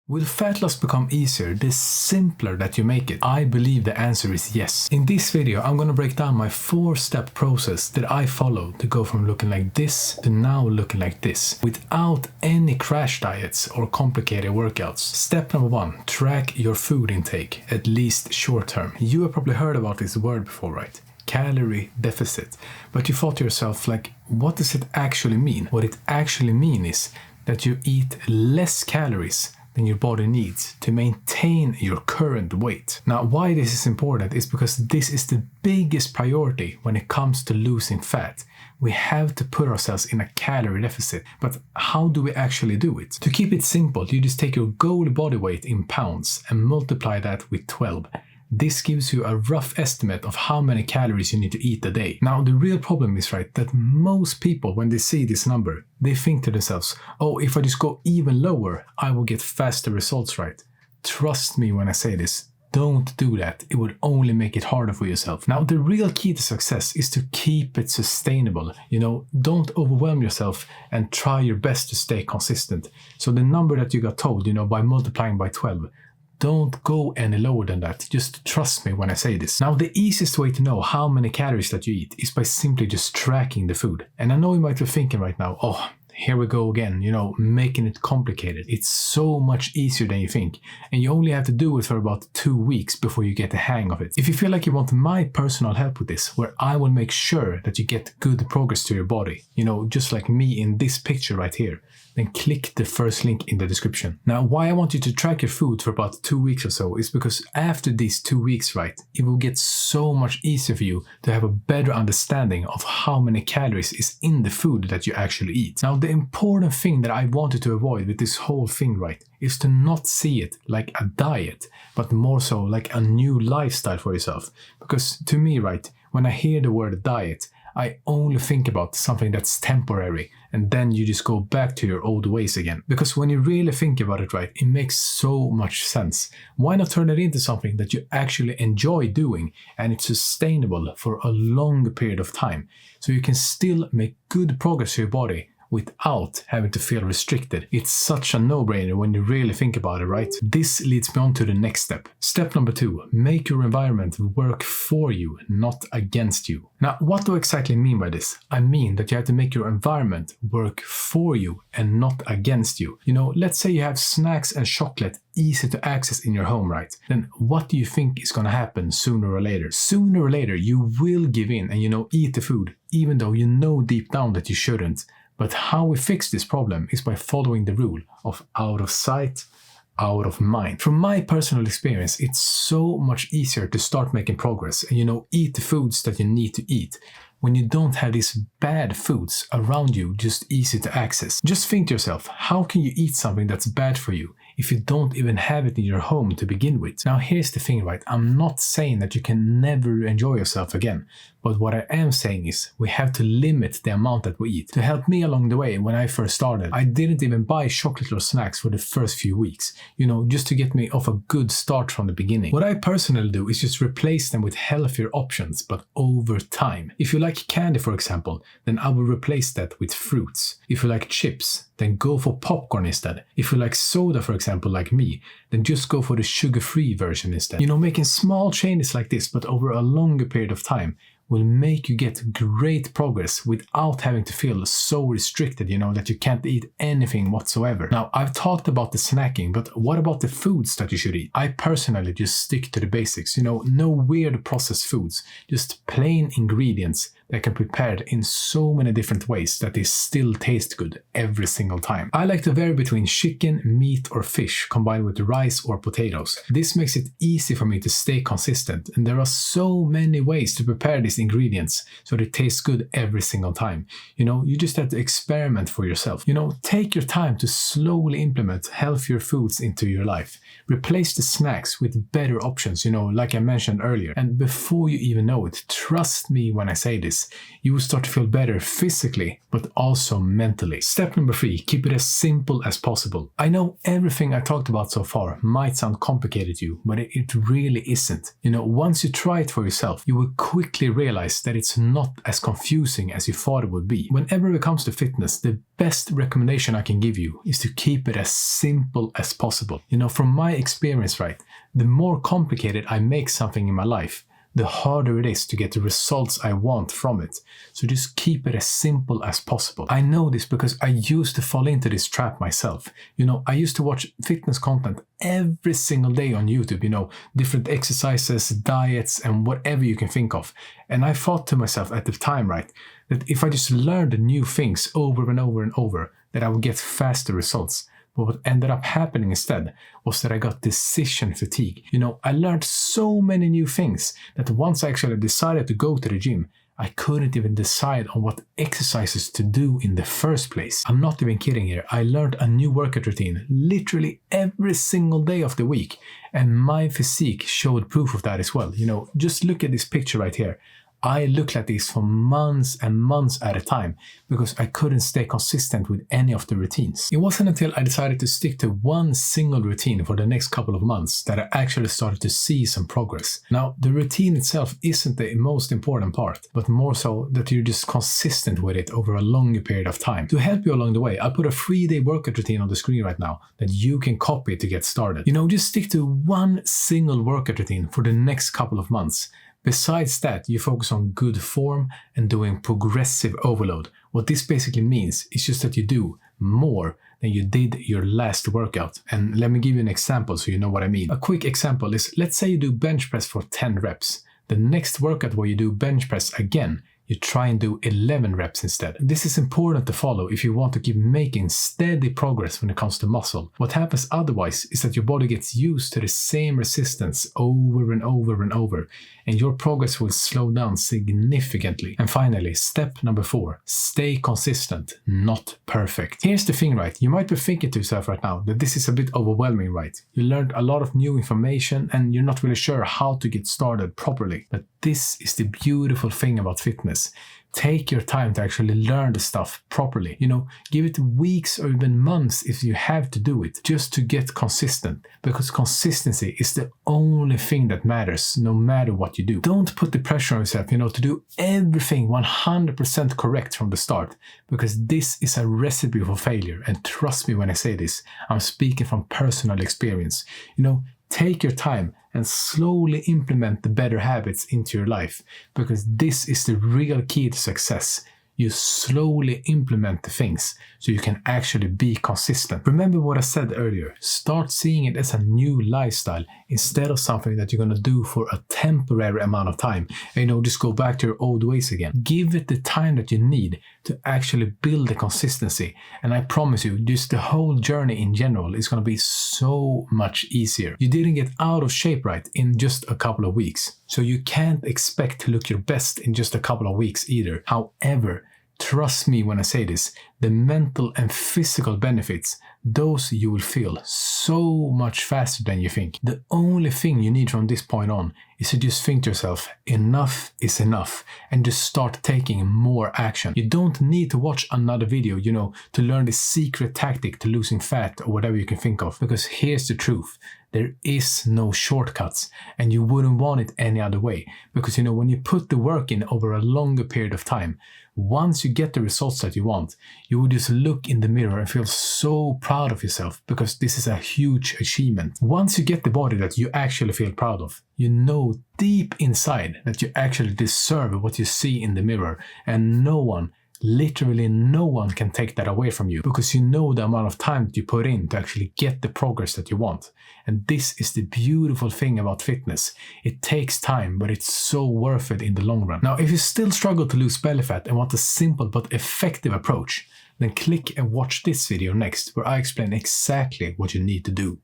Will fat loss become easier the simpler that you make it? I believe the answer is yes. In this video, I'm gonna break down my 4-step process that I follow to go from looking like this to now looking like this, without any crash diets or complicated workouts. Step number 1, track your food intake, at least short term. You have probably heard about this word before, right? Calorie deficit. But you thought to yourself, like, what does it actually mean? What it actually means is that you eat less calories than your body needs to maintain your current weight. Now, why this is important is because this is the biggest priority when it comes to losing fat. We have to put ourselves in a calorie deficit, but how do we actually do it? To keep it simple, you just take your goal body weight in pounds and multiply that with 12. This gives you a rough estimate of how many calories you need to eat a day. Now, the real problem is, right, that most people, when they see this number, they think to themselves, oh, if I just go even lower, I will get faster results, right? Trust me when I say this. Don't do that. It would only make it harder for yourself. Now, the real key to success is to keep it sustainable. Don't overwhelm yourself and try your best to stay consistent. So the number that you got told, by multiplying by 12, don't go any lower than that. Just trust me when I say this. Now, the easiest way to know how many calories that you eat is by simply just tracking the food. And I know you might be thinking right now, oh, here we go again, making it complicated. It's so much easier than you think. And you only have to do it for about 2 weeks before you get the hang of it. If you feel like you want my personal help with this, where I will make sure that you get good progress to your body, just like me in this picture right here, then click the first link in the description. Now, why I want you to track your food for about 2 weeks or so is because after these 2 weeks, right, it will get so much easier for you to have a better understanding of how many calories is in the food that you actually eat. Now, the important thing that I wanted to avoid with this whole thing, right, is to not see it like a diet, but more so like a new lifestyle for yourself. Because to me, right, when I hear the word diet, I only think about something that's temporary, and then you just go back to your old ways again. Because when you really think about it, right, it makes so much sense. Why not turn it into something that you actually enjoy doing and it's sustainable for a long period of time, so you can still make good progress to your body without having to feel restricted? It's such a no-brainer when you really think about it, right? This leads me on to the next step. Step number 2, make your environment work for you, not against you. Now, what do I exactly mean by this? I mean that you have to make your environment work for you and not against you. Let's say you have snacks and chocolate easy to access in your home, right? Then what do you think is gonna happen sooner or later? Sooner or later, you will give in and eat the food, even though you know deep down that you shouldn't. But how we fix this problem is by following the rule of out of sight, out of mind. From my personal experience, it's so much easier to start making progress and eat the foods that you need to eat when you don't have these bad foods around you just easy to access. Just think to yourself, how can you eat something that's bad for you if you don't even have it in your home to begin with? Now, here's the thing, right? I'm not saying that you can never enjoy yourself again, but what I am saying is we have to limit the amount that we eat. To help me along the way, when I first started, I didn't even buy chocolate or snacks for the first few weeks, just to get me off a good start from the beginning. What I personally do is just replace them with healthier options, but over time. If you like candy, for example, then I will replace that with fruits. If you like chips, then go for popcorn instead. If you like soda, for example, like me, then just go for the sugar-free version instead. Making small changes like this, but over a longer period of time, will make you get great progress without having to feel so restricted, that you can't eat anything whatsoever. Now, I've talked about the snacking, but what about the foods that you should eat? I personally just stick to the basics, no weird processed foods, just plain ingredients that can be prepared in so many different ways that they still taste good every single time. I like to vary between chicken, meat, or fish combined with rice or potatoes. This makes it easy for me to stay consistent, and there are so many ways to prepare these ingredients so they taste good every single time. You just have to experiment for yourself. Take your time to slowly implement healthier foods into your life. Replace the snacks with better options, like I mentioned earlier. And before you even know it, trust me when I say this, fitness, you will start to feel better physically, but also mentally. Step number 3, keep it as simple as possible. I know everything I talked about so far might sound complicated to you, but it really isn't. Once you try it for yourself, you will quickly realize that it's not as confusing as you thought it would be. Whenever it comes to fitness, the best recommendation I can give you is to keep it as simple as possible. From my experience, right, the more complicated I make something in my life, the harder it is to get the results I want from it. So just keep it as simple as possible. I know this because I used to fall into this trap myself. I used to watch fitness content every single day on YouTube, different exercises, diets, and whatever you can think of. And I thought to myself at the time, right, that if I just learned new things over and over and over, that I would get faster results. But what ended up happening instead was that I got decision fatigue. I learned so many new things that once I actually decided to go to the gym, I couldn't even decide on what exercises to do in the first place. I'm not even kidding here. I learned a new workout routine literally every single day of the week. And my physique showed proof of that as well. Just look at this picture right here. I looked like this for months and months at a time because I couldn't stay consistent with any of the routines. It wasn't until I decided to stick to one single routine for the next couple of months that I actually started to see some progress. Now, the routine itself isn't the most important part, but more so that you're just consistent with it over a longer period of time. To help you along the way, I put a 3-day workout routine on the screen right now that you can copy to get started. Just stick to one single workout routine for the next couple of months. Besides that, you focus on good form and doing progressive overload. What this basically means is just that you do more than you did your last workout. And let me give you an example so you know what I mean. A quick example is, let's say you do bench press for 10 reps. The next workout where you do bench press again, you try and do 11 reps instead. This is important to follow if you want to keep making steady progress when it comes to muscle. What happens otherwise is that your body gets used to the same resistance over and over and over, and your progress will slow down significantly. And finally, step number 4, stay consistent, not perfect. Here's the thing, right? You might be thinking to yourself right now that this is a bit overwhelming, right? You learned a lot of new information and you're not really sure how to get started properly. But this is the beautiful thing about fitness. Take your time to actually learn the stuff properly. Give it weeks or even months if you have to do it, just to get consistent, because consistency is the only thing that matters no matter what you do. Don't put the pressure on yourself, to do everything 100% correct from the start, because this is a recipe for failure. And trust me when I say this, I'm speaking from personal experience. Take your time and slowly implement the better habits into your life, because this is the real key to success. You slowly implement the things so you can actually be consistent. Remember what I said earlier. Start seeing it as a new lifestyle instead of something that you're going to do for a temporary amount of time. And just go back to your old ways again. Give it the time that you need to actually build the consistency. And I promise you, just the whole journey in general is going to be so much easier. You didn't get out of shape right in just a couple of weeks. So you can't expect to look your best in just a couple of weeks either. However, trust me when I say this, the mental and physical benefits, those you will feel so much faster than you think. The only thing you need from this point on is to just think to yourself, enough is enough, and just start taking more action. You don't need to watch another video, to learn the secret tactic to losing fat or whatever you can think of, because here's the truth. There is no shortcuts, and you wouldn't want it any other way, because when you put the work in over a longer period of time, once you get the results that you want, you will just look in the mirror and feel so proud of yourself, because this is a huge achievement. Once you get the body that you actually feel proud of, you know deep inside that you actually deserve what you see in the mirror, and literally no one can take that away from you, because you know the amount of time that you put in to actually get the progress that you want. And this is the beautiful thing about fitness. It takes time, but it's so worth it in the long run. Now, if you still struggle to lose belly fat and want a simple but effective approach, then click and watch this video next, where I explain exactly what you need to do.